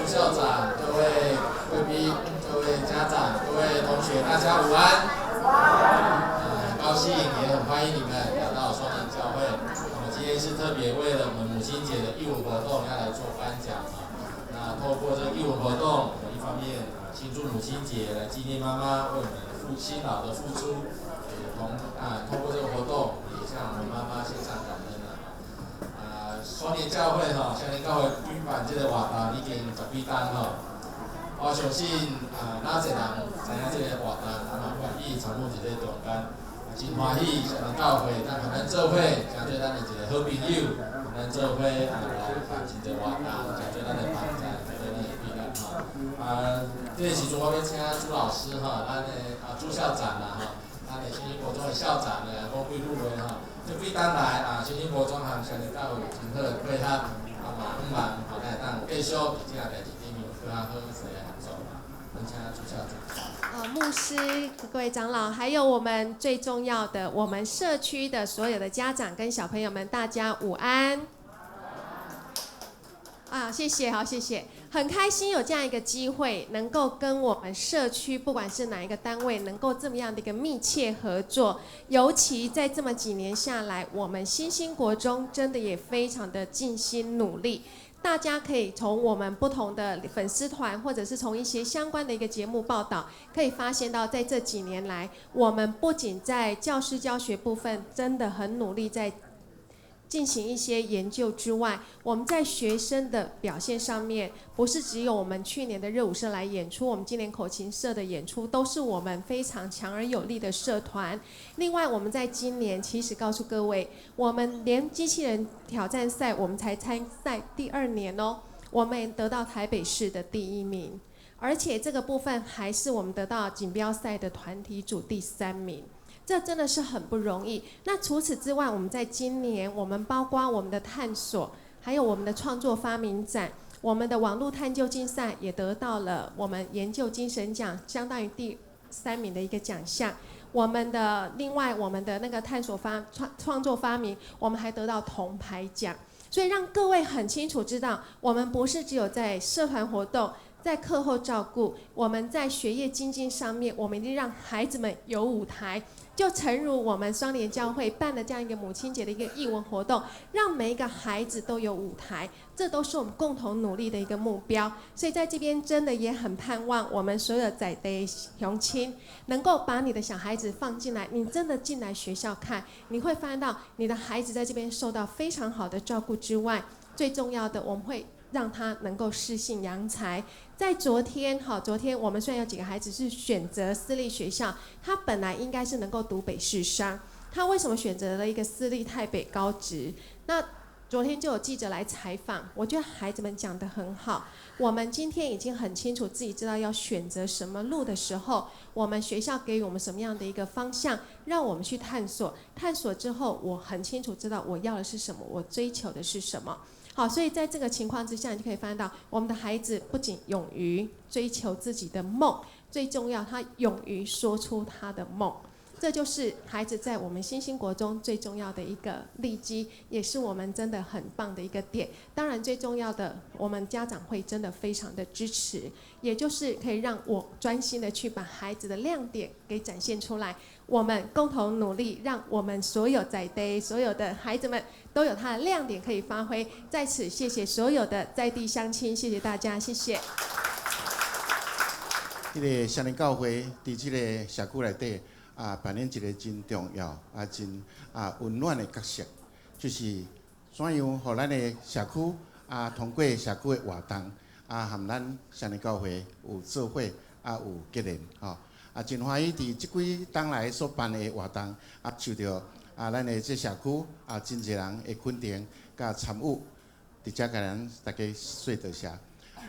校长、各位贵宾、各位家长、各位同学，大家午安。很高兴也很欢迎你们来到双林教会。我们今天是特别为了我们母亲节的义务活动要来做颁奖啊。那透过这个义务活动，我们一方面庆祝母亲节，来纪念妈妈为我们辛劳的付出，也透过这个活动，也向我们妈妈献上感恩双年教会双年教会举办这个活动已经10几单我相信哪侪人知影这个活动，愿意参与伫这中间，真欢喜双年教会咱和咱做伙，成做咱的一个好朋友，咱做伙来办一个活动，成做咱的帮赞，成做咱的平安这个时阵我要请朱老师咱的朱校长咱的新兴国中的校长讲几句话这几单来新兴国中和双年教会真好配合忙咱会当继续即个代志里面更较好势来合作。我们请朱校长。牧师、各位长老，还有我们最重要的，我们社区的所有的家长跟小朋友们，大家午安。谢谢，好，谢谢，很开心有这样一个机会，能够跟我们社区不管是哪一个单位，能够这么样的一个密切合作。尤其在这么几年下来，我们新兴国中真的也非常的尽心努力。大家可以从我们不同的粉丝团，或者是从一些相关的一个节目报道，可以发现到，在这几年来，我们不仅在教师教学部分真的很努力，在进行一些研究之外，我们在学生的表现上面，不是只有我们去年的热舞社来演出，我们今年口琴社的演出都是我们非常强而有力的社团。另外，我们在今年其实告诉各位，我们连机器人挑战赛我们才参赛第2年哦，我们也得到台北市的第1名，而且这个部分还是我们得到锦标赛的团体组第3名。这真的是很不容易。那除此之外，我们在今年，我们包括我们的探索，还有我们的创作发明展，我们的网络探究竞赛也得到了我们研究精神奖，相当于第3名的一个奖项。我们的我们的那个探索创作发明，我们还得到铜牌奖。所以让各位很清楚知道，我们不是只有在社团活动，在课后照顾，我们在学业精进上面，我们一定让孩子们有舞台。就诚如我们双联教会办的这样一个母亲节的一个艺文活动，让每一个孩子都有舞台，这都是我们共同努力的一个目标。所以在这边真的也很盼望我们所有在地乡亲能够把你的小孩子放进来，你真的进来学校看，你会发现到你的孩子在这边受到非常好的照顾之外，最重要的我们会让他能够适性扬才。在昨天我们虽然有几个孩子是选择私立学校，他本来应该是能够读北市商，他为什么选择了一个私立台北高职？那昨天就有记者来采访，我觉得孩子们讲得很好。我们今天已经很清楚自己知道要选择什么路的时候，我们学校给予我们什么样的一个方向，让我们去探索。探索之后，我很清楚知道我要的是什么，我追求的是什么。好，所以在这个情况之下，你就可以发现到，我们的孩子不仅勇于追求自己的梦，最重要，他勇于说出他的梦。这就是孩子在我们新兴国中最重要的一个利基，也是我们真的很棒的一个点。当然最重要的，我们家长会真的非常的支持，也就是可以让我专心的去把孩子的亮点给展现出来。我们共同努力，让我们所有在地所有的孩子们都有他的亮点可以发挥。在此谢谢所有的在地乡亲，谢谢大家，谢谢。这个双联教会在这个社区内底扮演一个真重要真温暖的角色，就是怎样让咱的社区通过社区的活动和咱双联教会有做伙有结连真欢喜伫即几冬来所办的活动受到咱的这社区真侪人的肯定甲参与，伫遮甲咱大家说多谢。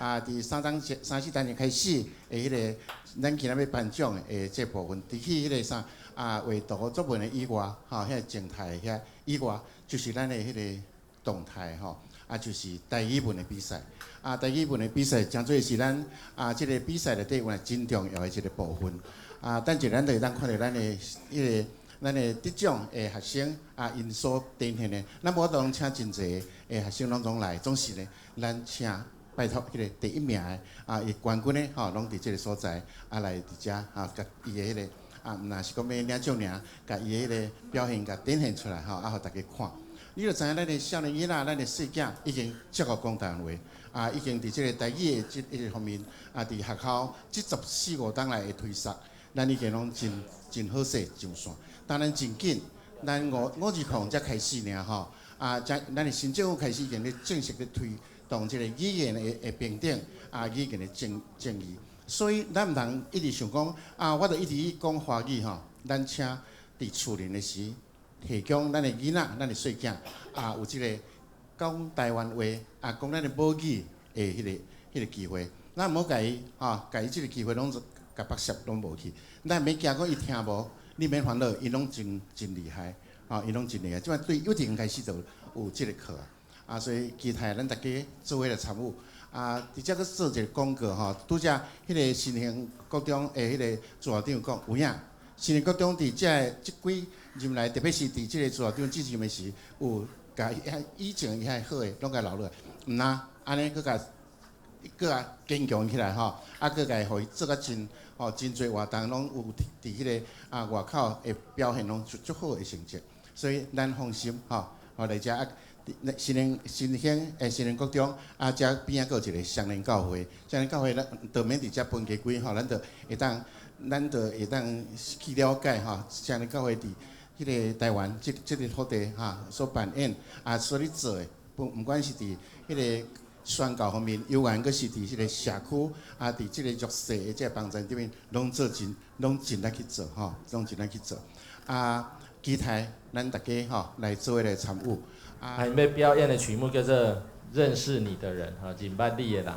伫3、4单元开始的迄个，咱今仔要颁奖的这部分，除去迄个画图作文的以外，遐静态遐以外，就是咱的迄个动态就是台语文的比赛。台语文的比赛，将做是咱这个比赛内底有真重要的一个部分。等者咱就会当看到咱的迄个。咱的得奖的学生因所呈现的，咱无当请真侪的学生拢来，总是呢，咱请拜托迄个第一名的伊冠军咧拢伫即个所在来伫遮甲伊的迄个毋若是讲要领奖尔，甲伊的迄个表现甲展现出来互大家看。你就知影咱的少年囡仔，咱的细囝已经接互讲台湾话已经伫即个台语的即个方面伫学校即14、15档来的推测，咱已经拢真好势上线。当然真紧，咱520才开始尔咱的新政府开始已经咧正式咧推动即个语言的平等语言的正义。所以咱毋通一直想讲我着一直讲华语咱请伫厝内的时。提供咱的囡仔、咱的细囝有即个讲台湾话讲咱的母语的迄个机会，咱毋好甲伊即个机会拢甲剥削拢无去。咱免惊讲伊听无，你免烦恼，伊拢真厉害伊拢真厉害。即摆对幼稚园开始就有即个课所以期待咱大家做伙来参与伫遮佫做一个广告拄则迄个新兴国中的迄个组长讲有影，新兴国中伫遮的即几任来，特别是伫即个组长执行的时，有甲以前伊遐好诶，拢甲留落来，毋那安尼佫甲坚强起来佫甲互伊做甲真侪活动，拢有伫迄个外口的表现拢足好诶成绩，所以咱放心来遮新兴国中遮边佫有一个双联教会，双联教会咱着免伫遮分家几咱着会当去了解双联教会伫。迄个台湾即个土地所扮演所咧做诶，毋管是伫迄个宣教方面，有缘，佫是伫迄个社区伫即个弱势诶即个帮助顶面，拢尽力去做拢尽力去做期待咱大家来做伙来参与准备表演的曲目叫做《认识你的人》真捌你的人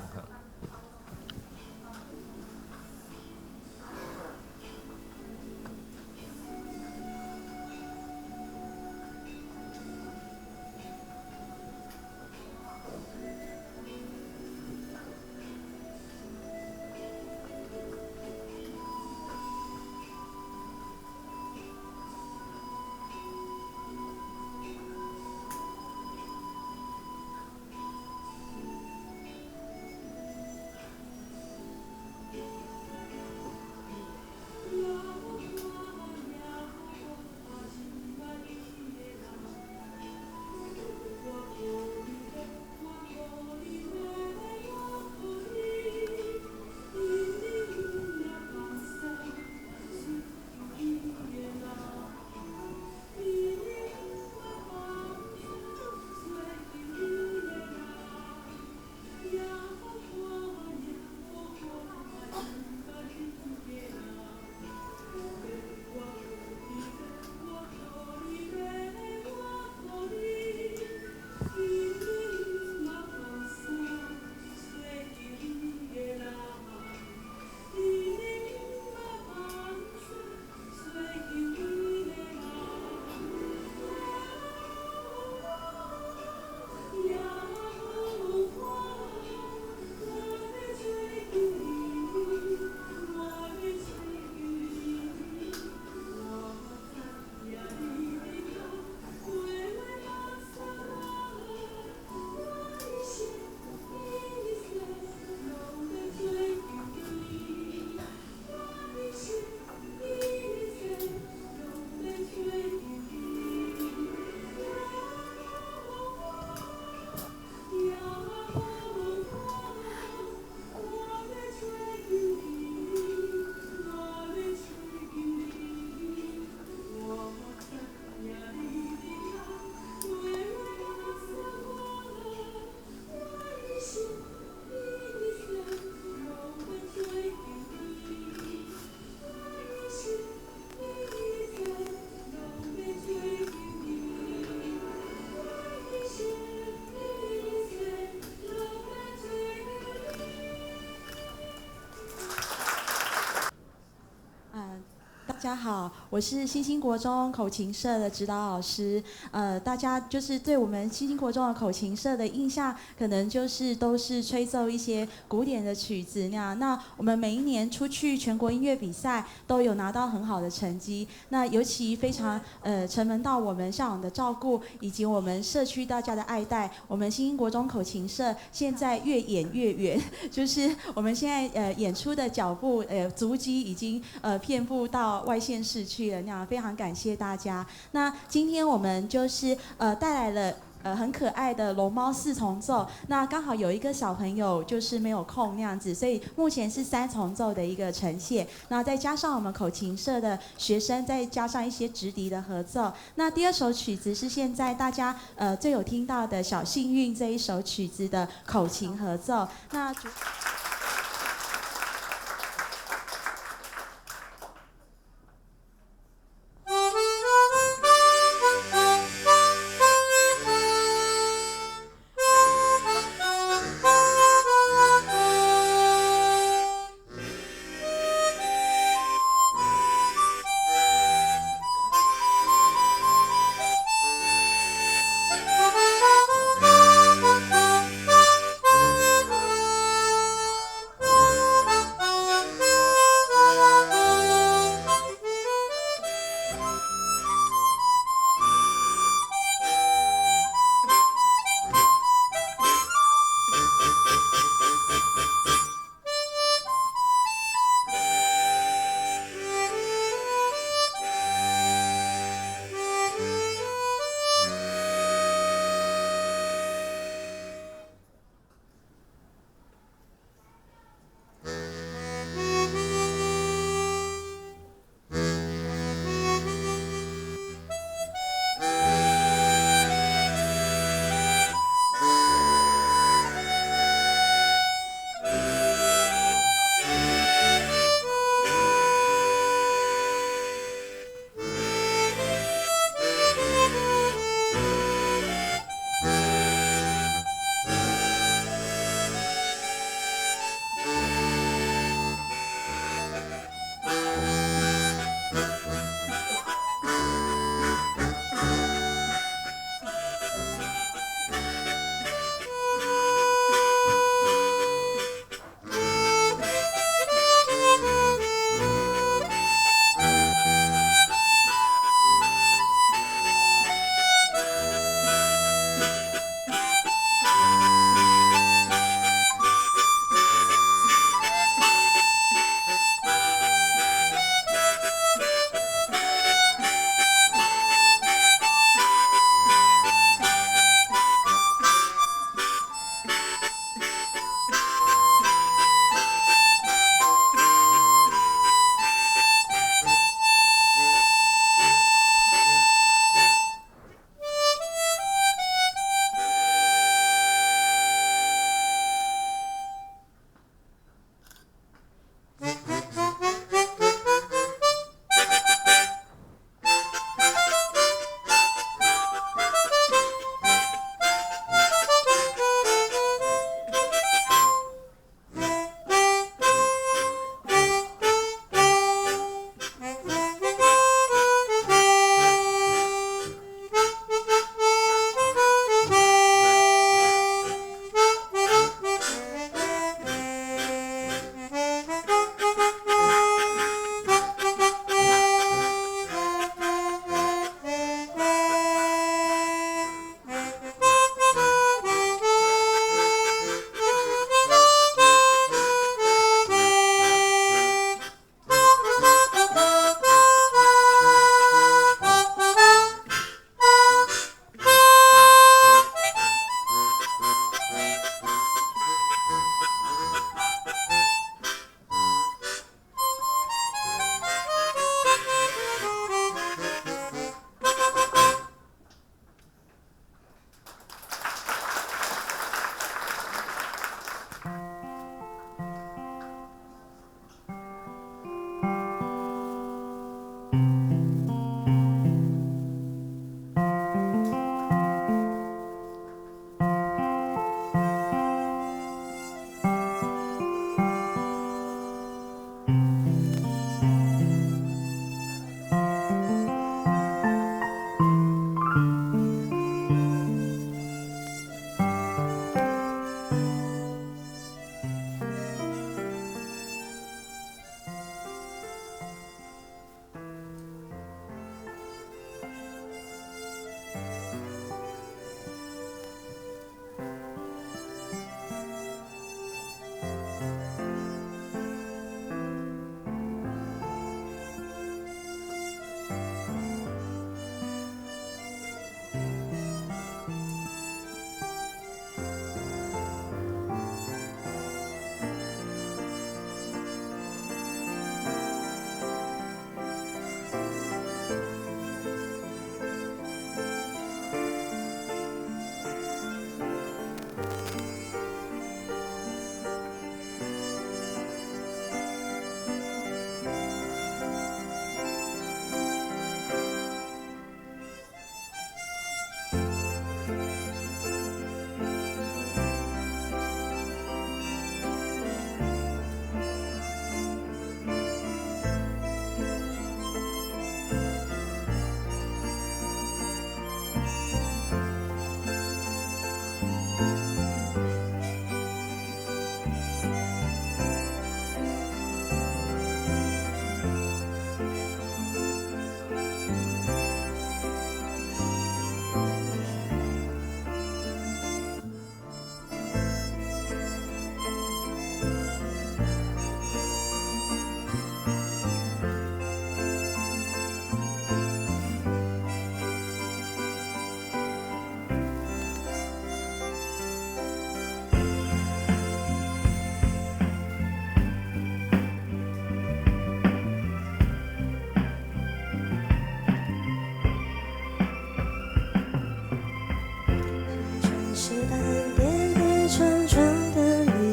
家好，我是新兴国中口琴社的指导老师。大家就是对我们新兴国中的口琴社的印象，可能就是都是吹奏一些古典的曲子那样。那我们每一年出去全国音乐比赛，都有拿到很好的成绩。那尤其非常承蒙到我们校长的照顾，以及我们社区大家的爱戴，我们新兴国中口琴社现在越演越远，就是我们现在演出的脚步足迹已经遍布到外县市去了，那样非常感谢大家。那今天我们就是带来了很可爱的龙猫4重奏，那刚好有一个小朋友就是没有空那样子，所以目前是3重奏的一个呈现。那再加上我们口琴社的学生，再加上一些直笛的合奏。那第2首曲子是现在大家最有听到的小幸运这一首曲子的口琴合奏。那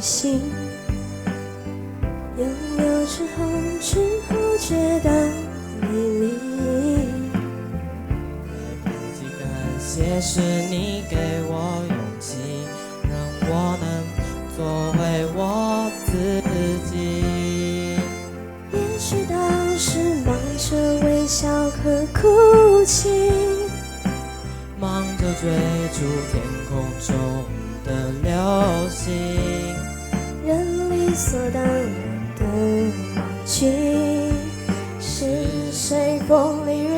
心，拥有之后觉得美丽。来不及感谢是你给我勇气，让我能做回我自己。也许当时忙着微笑和哭泣，忙着追逐天空中的流星，人理所当然的忘记，是谁风里雨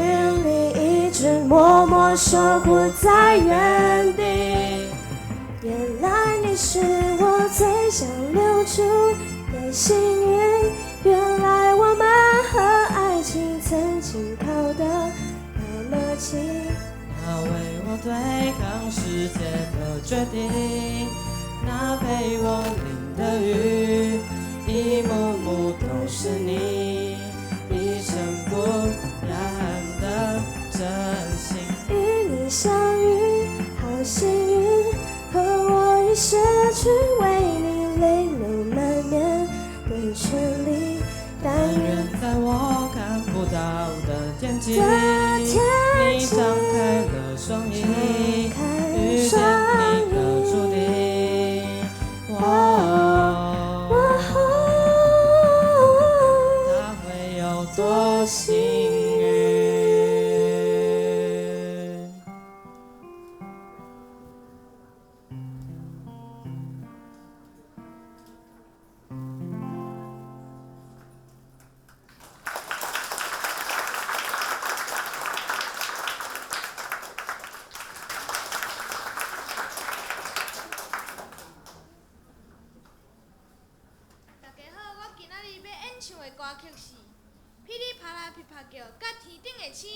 里一直默默守护在原地。原来你是我最想留住的幸运，原来我们和爱情曾经靠得那么近。那为我对抗世界的决定，那陪我淋的雨，一幕幕都是你，一尘不染的真心。与你相遇，好幸运，和我已失去为你泪流满面的权利。但愿在我看不到的天际，你张开了双翼，遇见你的注定。他会有多幸运？大家好，我今仔日要演唱的歌曲是《噼里啪啦噼啪叫》甲《天顶的星》。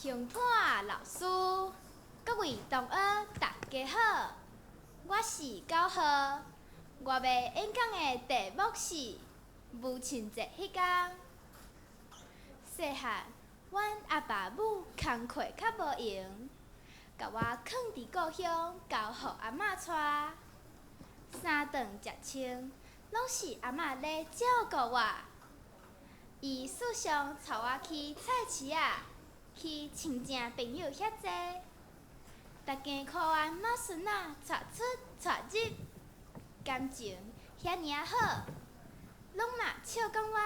兄伴老师，各位同学，大家好，我是高浩。我要演讲的题目是母亲节迄天。细汉，阮阿爸母工课较无闲，甲我囥伫故乡，交互阿嬷带。三顿食清，拢是阿嬷咧照顾我。伊时常带我去菜市仔，去亲戚朋友遐坐，逐家看阮妈孙仔带出带入，感情遐尔好，拢嘛笑讲我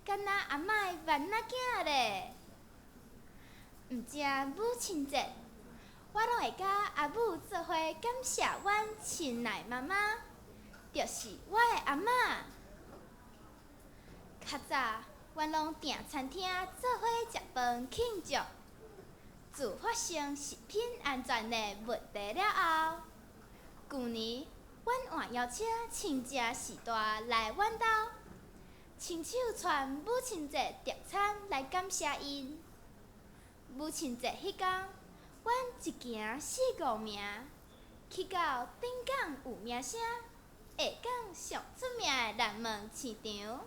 敢若阿嬷的囡仔囝咧。毋只母亲节，我拢会甲阿母做伙感谢阮亲爱妈妈，就是我的阿嬷。较早，阮拢订餐厅做伙食饭庆祝。自发生食品安全的问题了后，去年阮换邀请亲戚时代来阮兜，亲手传母亲节特产来感谢因。母亲节迄天，阮一行4、5名，去到顶港有名声、下港上出名的南门市场。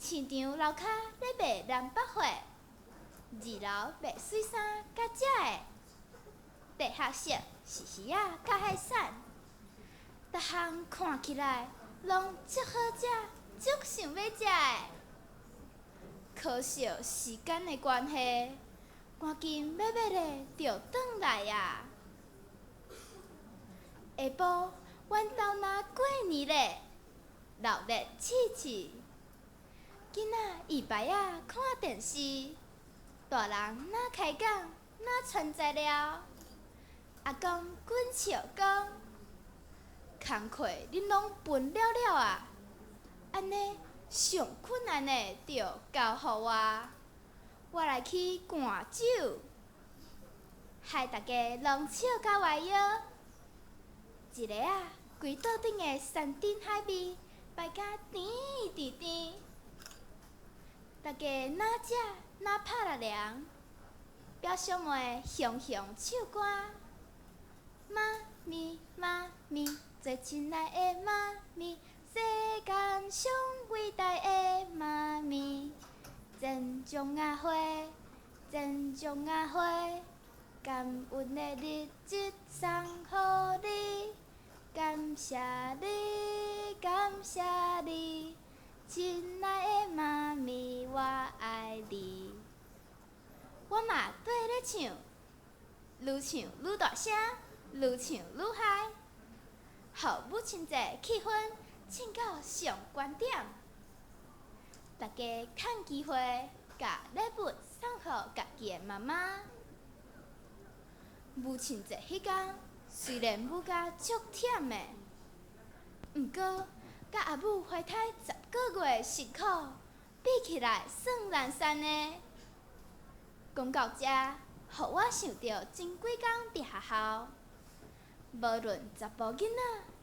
市场楼骹咧卖南北货，2楼卖水衫甲食的，地下室是鱼仔甲海产，逐项看起来拢足好食，足想要食的。可惜时间的关系，赶紧要咧就转来啊。下晡，阮兜若过年咧，热热气气。囡仔伊排仔看电视，大人若开讲，若传材料。阿公滚笑讲：工课恁拢分了了啊？安尼上困难的着交互我来去灌酒，害大家拢笑甲歪腰。一个啊，规桌顶的山珍海味摆甲甜甜甜。大家哪食哪拍力凉，表兄妹雄雄唱歌。妈咪妈咪，最亲爱的妈咪，世间上伟大的妈咪。珍重啊花，珍重啊花，感恩的日子送予你，感谢你，感谢你。亲爱的妈咪，我爱你。我嘛对咧唱，愈唱愈大声，愈唱愈嗨，互母亲节气氛唱到上高点。大家趁机会，甲礼物送互家己的妈妈。母亲节迄天，虽然母甲足忝的，毋过甲阿母怀胎10个月辛苦，比起来算难产的。讲到这，互我想到前几工伫学校，无论查甫囡仔、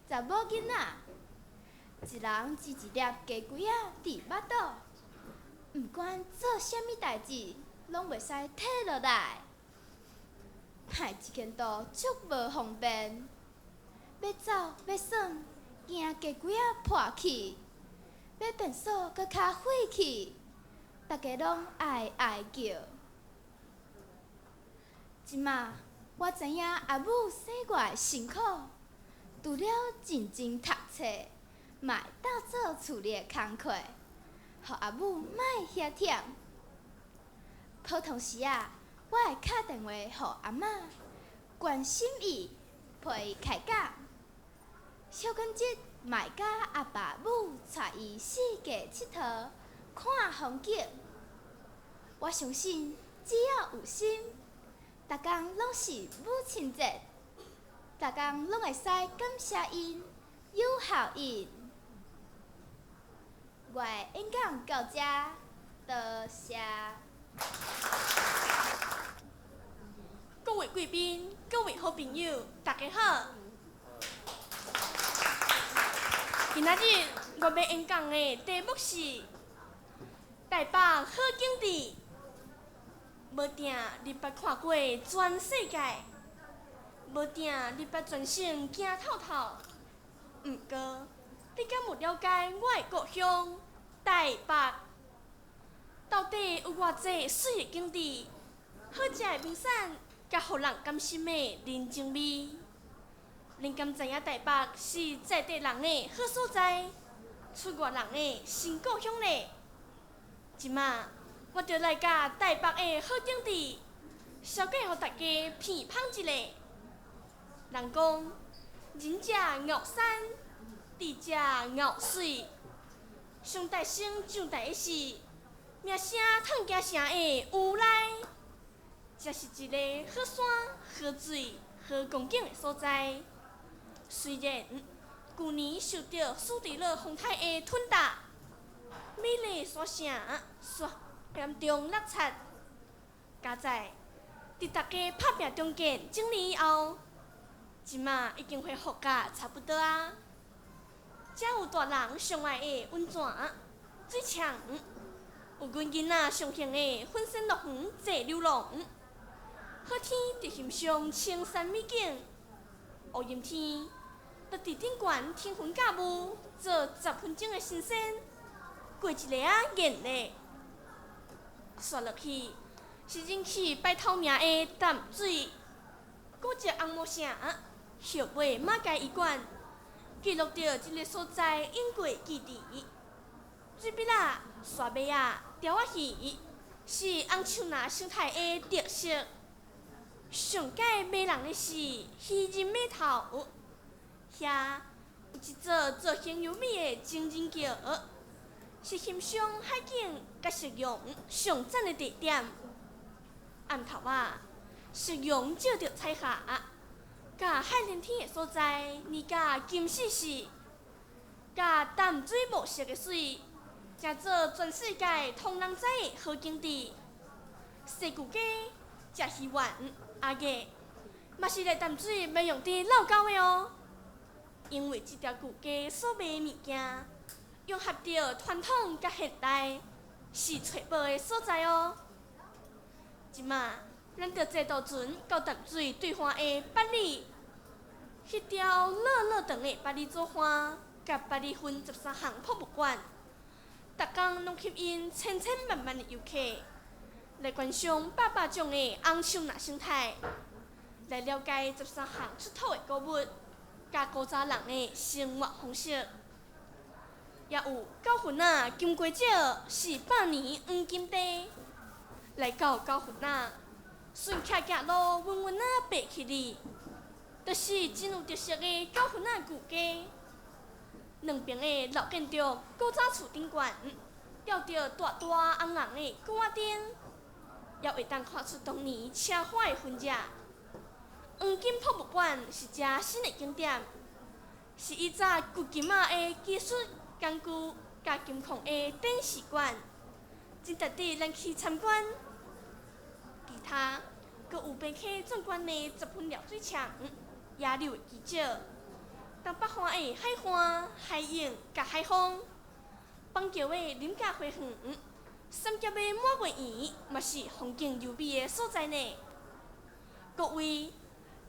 查某囡仔，一人支一粒鸡胿仔伫巴肚，毋管做啥物代志，拢袂使摕落来。害一件道足无方便，要走要耍，惊鸡胿仔破去。要便所搁较废去，大家拢哀哀叫。即马我知影阿母生我的辛苦，除了认真读册，嘛会斗做厝里的工课，互阿母莫遐忝。普通时啊，我会敲电话互阿嬷，关心伊，陪伊开讲。小关节嘛会甲阿爸母带伊四界佚佗，看风景。我相信，只要有心，逐工拢是母亲节，逐工拢会使感谢因，有效因。我的演讲到这，多谢。各位贵宾，各位好朋友，大家好。今仔日我要演讲的题目是台北好景致，无定你捌看过全世界，无定你捌全省行透透。毋过，你敢有了解我的故乡台北？到底有偌济水的景致，好食的名产，甲互人甘心的人情味？恁敢知影台北是在地人的好所在，出外人的新故乡呢？即马我着来甲台北的好景致，小计互大家鼻芳一下。人讲，人者乐山，地者乐水，上大声上大事，名声通行城的有来，这是一个好山、好水、好风景的所在。虽然旧年受到苏迪勒风台的吞打，美丽山城严重落差，加在伫大家拍拼中建整理以后，即马已经恢复甲差不多啊。遮有大人上爱的温泉、水枪，有阮囡仔上兴的粉身落园坐流浪，好天就欣赏青山美景，乌阴天就伫顶悬天云驾雾，做10分钟的新鲜，过一个瘾嘞。刷落去是引起白透明的淡水，古迹红毛城、后尾马街医馆，记录着这个所在因过基地。水笔仔、沙马仔、条仔鱼是红树林生态的特色。上界迷人的是渔人码头，遐有一座造型优美的情人桥，是欣赏海景甲夕阳上赞的地点。暗头啊，夕阳照着彩霞，甲海连天的所在，你甲金细细，甲淡水无色的水，成做全世界通人知的好景致。西旧街、食鱼丸、鸭鸭，嘛是来淡水要用伫老狗的哦。因为这条旧街所卖的物件，融合着传统甲现代，是找宝的所在哦。即马，咱着坐渡船到淡水对岸的八里，迄条热长的八里做花，甲八里分13项博物馆，逐工拢吸引千万的游客来观赏百种的红树林生态，来了解13项出土的古物，甲古早人的生活方式。也有九份仔金龟石是100年黄金地。来到九份仔，顺徛徛路稳稳仔爬起哩，就是真有特色的九份仔旧街。两边的老建筑古早厝顶悬，吊着大大红红的古仔灯，也会当看出当年车祸的痕迹。黄金博物馆是只新的景点，是以早旧金仔的技术工具甲金矿的展示馆，真值得咱去参观。其他，阁有爬起壮观的10分疗水墙、野柳的基石，东北岸的海岸、海影甲海风，邦桥的林家花园，三峡的满月圆，嘛是风景优美的所在呢。各位，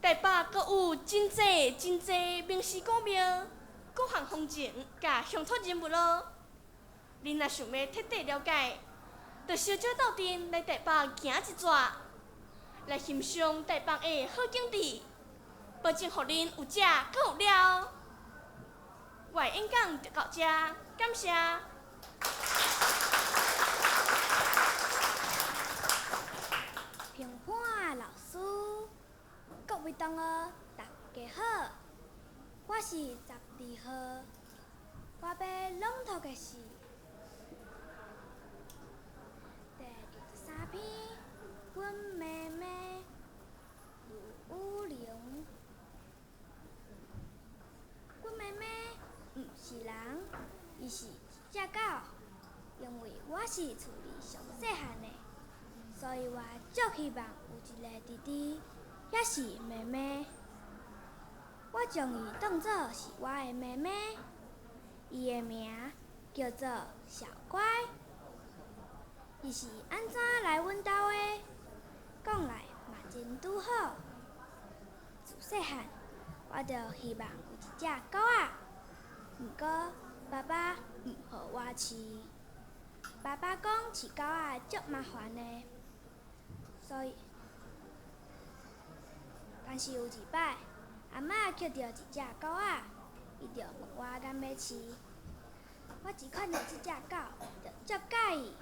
台北阁有真侪名师古庙、各项风景甲乡土人物咯。恁若想要彻底了解，着小少斗阵来台北行一转，来欣赏台北的好景致，保证互恁有食阁有了。我的演讲就到这，感谢。评判老师，各位同学，大家好，我是12号，我要朗读的是第23篇《阮妹妹如雨玲》。阮妹妹毋是人，伊是一只狗，因为我是厝里上细汉的。所以我足希望有一个弟弟，也是妹妹。我将伊当作是我的妹妹，伊的名叫做小乖。伊是安怎来阮兜的？讲来嘛真拄好。自细汉，我就希望有一只狗仔，毋过爸爸毋予我饲。爸爸讲饲狗仔足麻烦的，所以，但是有一摆，阿嬷捡到一只狗仔，伊就问我敢要饲。我一看到即只狗，就足介意，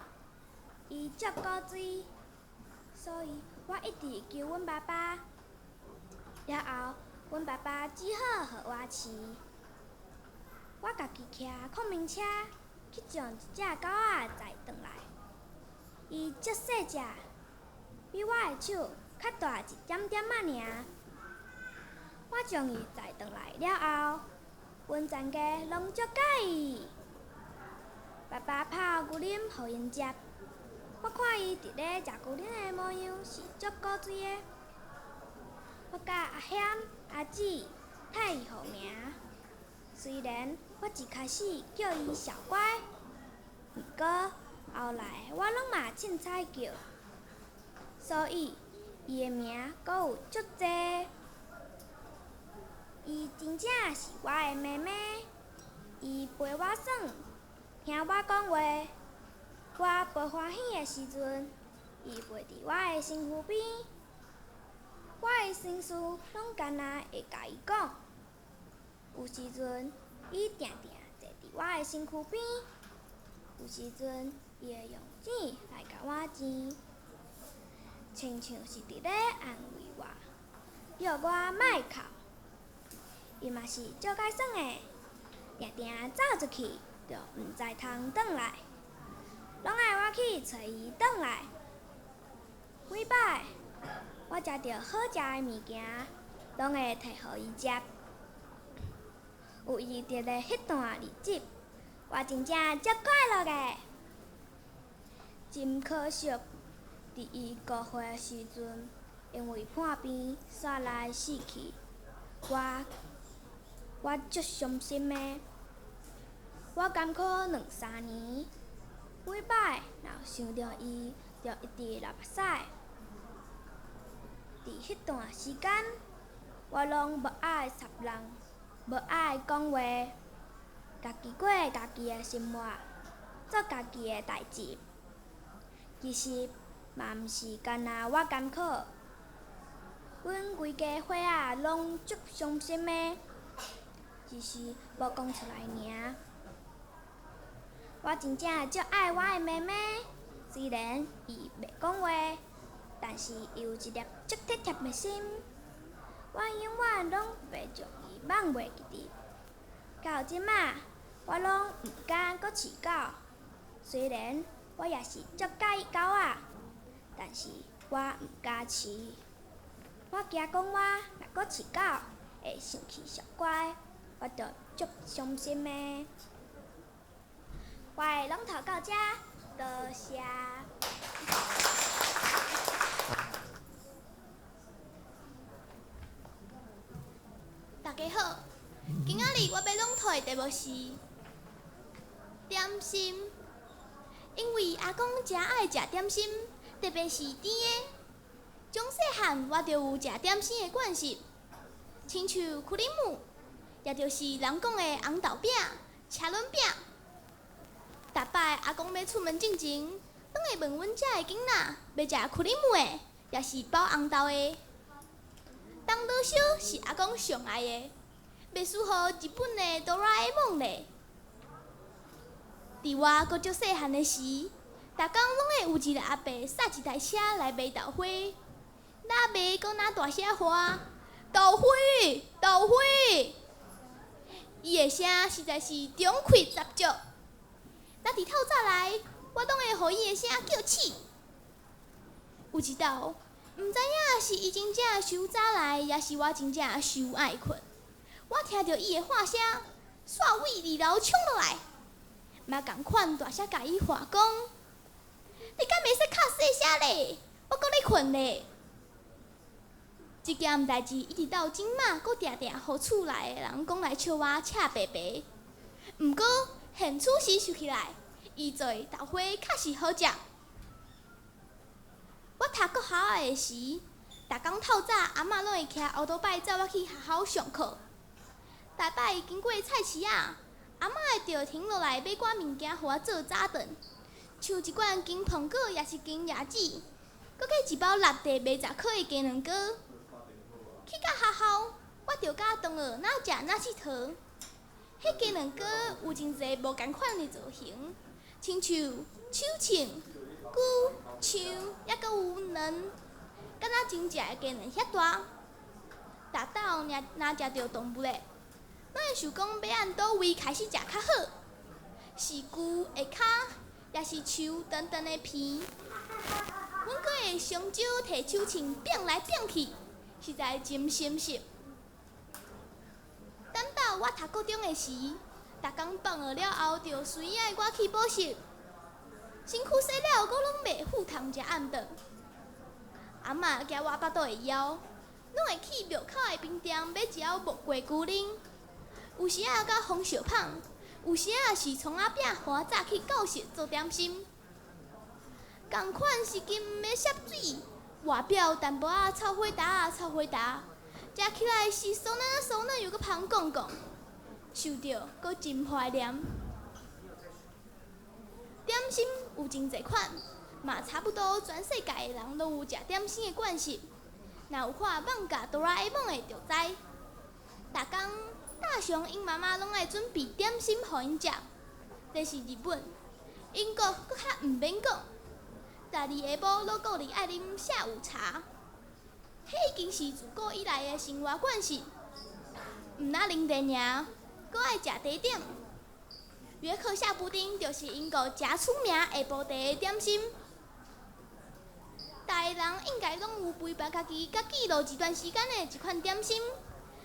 伊足古锥，所以我一直求阮爸爸。了后，阮爸爸只好予我饲。我家己骑孔明车去将一只狗仔载转来。伊足细只，比我的手较大一点点仔尔。我将伊载转来了后，阮全家拢足介意。爸爸泡牛奶互因食，我看伊伫咧食牛奶的模样是足古锥的。我甲阿险、阿姊替伊互名，虽然我一开始叫伊小乖，毋过后来我拢嘛凊彩叫，所以伊的名阁有足济。伊真正是我的妹妹，伊陪我耍，听我讲话。我不欢喜的时阵，伊陪伫我的身躯边。我的心事拢干那会甲伊讲。有时阵，伊定定坐伫我的身躯边；有时阵，伊会用钱来甲我钱，亲像是伫咧安慰我，叫我莫哭。伊嘛是足解耍的，定定走出去就毋知通转来，拢爱我去找伊转来。每摆我食着好食的物件，拢会摕互伊食。有伊伫咧迄段日子，我真正足快乐的。真可惜，伫伊5岁的时阵，因为叛变煞来死去。我足伤心的。我甘苦2-3年，每摆若想着伊，就一直流目屎。伫迄段时间，我拢无爱插人，无爱讲话，家己过家己的生活，做家己的代志。其实嘛毋是干那我甘苦，阮规家伙仔拢足伤心的，只是无讲出来尔。我真正足爱我的妹妹，虽然伊袂讲话，但是伊有一粒足体贴的心，我永远拢袂将伊放袂记伫。到即马，我拢毋敢阁饲狗，虽然我也是足介意狗仔，但是我毋敢饲。我惊讲我若阁饲狗，会生气小乖，我着足伤心的。我的拢头到遮，多谢。大家好，今仔日我要拢套的题目是点心。因为阿公诚爱食点心，特别是甜的。从细汉我就有食点心的惯习，亲像库里姆，也就是人讲的红豆饼、车轮饼。逐摆阿公要出门进前，拢会问阮遮的囡仔要食库里姆的，也是包红豆的。东岛烧是阿公上爱的，袂输予日本的哆啦 A 梦咧。伫我阁足细汉的时，逐工拢会有一个阿伯驶一台车来卖豆花，哪卖阁哪大声喊豆花豆花，伊的声实在是中气十足。若伫透早来，我拢会予伊的声叫醒。有一道，毋知影是伊真正伤早来，也是我真正伤爱困。我听到伊的喊声，煞尾2楼冲落来，嘛共款大声甲伊喊讲：“你敢袂使较细声咧？我阁咧困咧。”即件代志一直到今仔，阁定定互厝内的人讲来笑我赤白白。毋过现此时想起来，伊做的豆花确实好食。我读国校学的时，逐工透早阿嬷拢会骑乌托拜载我去学校上课。大摆经过菜市仔，阿嬷会着停落来买寡物件互我做早顿，像一罐金苹果，也是金椰子，搁加一包落地袂十块的鸡卵糕。去到学校，我着甲同学哪食哪佚佗。迄鸡卵糕有真侪无共款的造型，亲像手枪、龟、枪，抑搁有卵，敢若真正的鸡卵遐大。大斗若食着动物的，拢会想讲要按倒位开始食较好，是龟的脚，也是树长长的皮。阮阁会双手摕手枪变来变去，实在真心实。等到我读高中的时，逐工放学了后，就随伊爱我去补习。身躯洗了，我拢袂赴汤食暗顿。阿嬷惊我巴肚会枵，拢会去庙口的冰店买一盒木瓜龟苓。有时啊，甲风烧芳，有时啊是葱仔饼，互我早去教室做点心。同款是金的摄水，外表淡薄仔臭火焦，食起来是酥软又搁香讲讲，受着搁真怀念。点心有真侪款，嘛差不多全世界的人都有食点心的惯习。若有看放假哆啦 A 梦的就知，逐工大雄因妈妈拢爱准备点心互因食。这是日本、英国搁较毋免讲。第二下晡老顾里爱啉下午茶，迄已经是自古以来的生活惯习。毋若啉茶尔，搁爱食茶点。约克夏布丁就是英国诚出名下晡茶的点心。大个人应该拢有陪伴家己，甲记录一段时间的一款点心，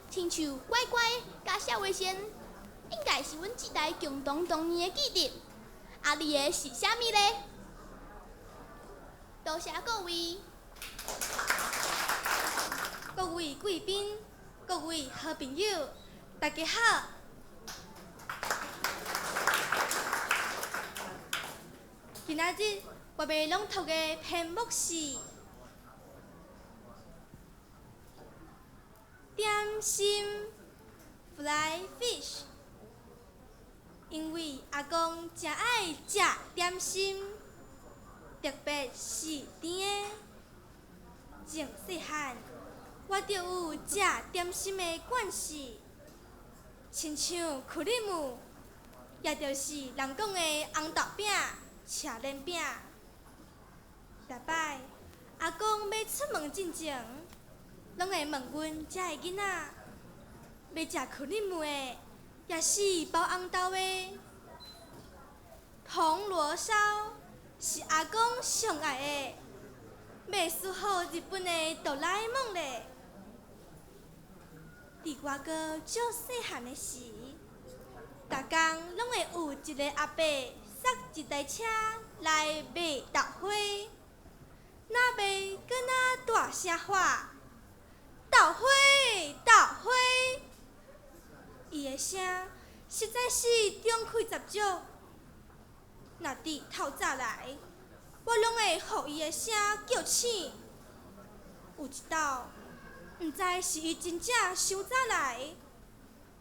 亲像乖乖甲小卫生，应该是阮这代共同童年的记忆。啊，你的是啥物呢？多谢各位贵宾、各位好朋友，大家好。今仔日我要朗读的篇目是点心 Fly Fish， 因为阿公真爱食点心。特别是甜的，从细汉我就有食点心的惯习，亲像克里姆，也就是人讲的红豆饼、车轮饼。逐摆阿公要出门进前，拢会问阮遮的囡仔，要食克里姆的，也是包红豆的。铜锣烧是阿公上爱的，袂输予日本的哆啦 A 梦咧。伫我阁足细汉的时，逐工拢会有一个阿伯塞一台车来卖豆花，若卖搁若大声喊豆花豆花，伊的声实在是中气十足。若伫透早来，我拢会互伊的声叫醒。有一道，毋知是伊真正伤早来，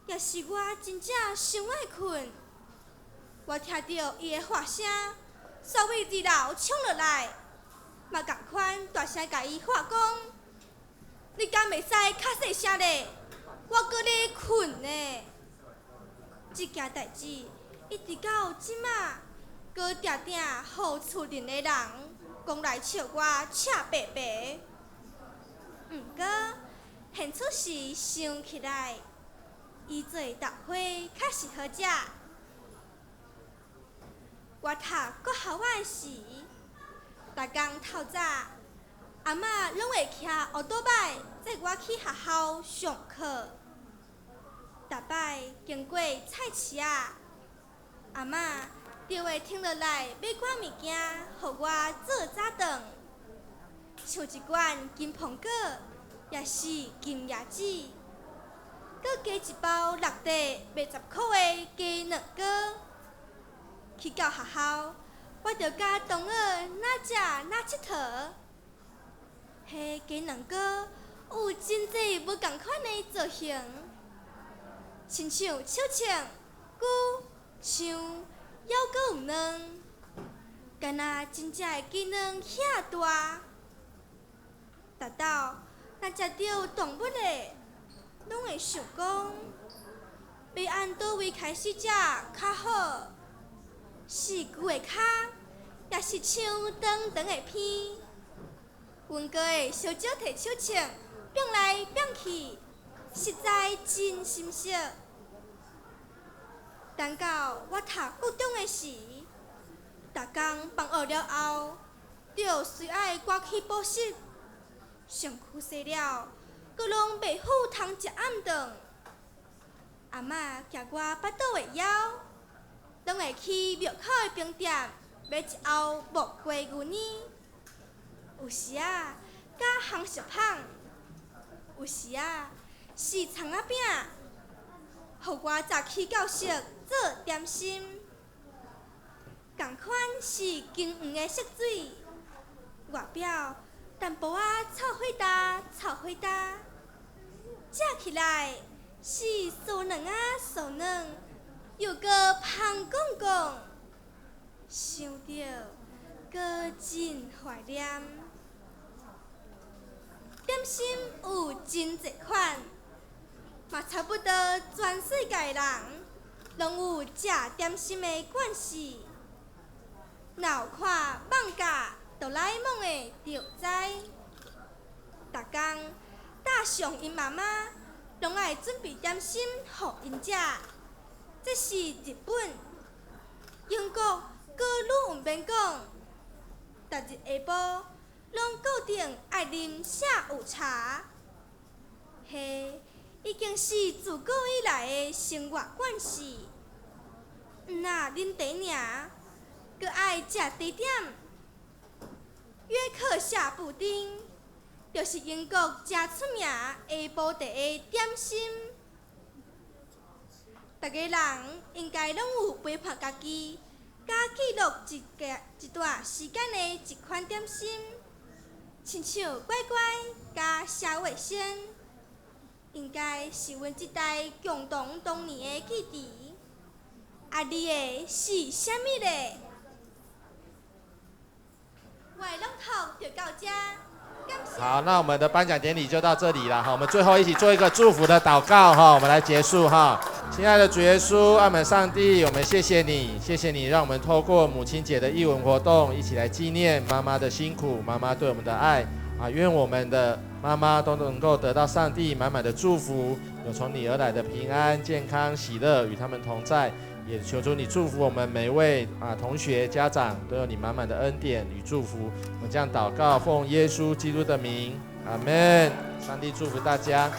也是我真正伤爱困。我听到伊的喊声，煞尾二楼冲落来，嘛共款大声甲伊喊讲：“你敢袂使较细声咧？我搁咧困呢。”这件代志一直到即马。搁定定，互厝邻的人讲来笑我赤白白。毋过现出时想起来，伊做豆花较是好食。我读国校的时，逐工透早，阿嬷拢会骑乌托拜载我去学校上课。逐摆经过菜市仔，阿嬷就会停落来买寡物件，互我做早顿，像一罐金苹果，也是金椰子，搁加一包落地卖10块的鸡卵糕。去到学校，我就甲同学哪食哪佚佗。迄家两个有真济无共款的造型，亲像手枪、鼓、枪，还阁有卵，敢若真正的鸡卵遐大。达到若食到动物的，拢会想讲，要按倒位开始食较好？是牛的脚，也是像长长的片。阮哥会小少摕手枪变来变去，实在真心惜。等到我读高中的时，逐工放学了后，就随爱赶去补习。上课洗了，阁拢袂赴通食暗顿。阿嬷夹我巴肚的枵，拢会去庙口的冰店买一盒木瓜牛奶。有时啊，甲烘熟香；有时啊，是葱仔饼，互我早起教室做点心。同款是金黄的色水，外表淡薄仔臭火焦，臭火焦，食起来是酥软啊酥软，又阁香滚滚，想着阁真怀念。点心有真侪款，嘛差不多全世界人拢有食点心的惯势。若有看放假哆啦 A 梦的就知，逐工搭上因妈妈，拢爱准备点心互因食。这是日本、英国阁愈有免讲，逐日下晡拢固定爱啉下午茶，迄已经是自古以来的生活惯势。若啉茶尔，阁爱食茶点。约克夏布丁，就是英国真出名下晡茶的点心。逐个人应该拢有陪伴家己，甲记录一段时间的一款点心，亲像乖乖甲小卫生，应该是阮这代共同童年的记忆。啊，你的是啥物咧？我的朗读就到这。好，那我们的颁奖典礼就到这里了哈。我们最后一起做一个祝福的祷告哈，我们来结束哈。亲爱的主耶稣，爱们上帝，我们谢谢你，谢谢你让我们透过母亲节的艺文活动，一起来纪念妈妈的辛苦，妈妈对我们的爱啊。愿我们的妈妈都能够得到上帝满满的祝福，有从你而来的平安、健康、喜乐与他们同在。也求主你祝福我们每一位同学、家长都有你满满的恩典与祝福。我们这样祷告，奉耶稣基督的名，阿们。上帝祝福大家。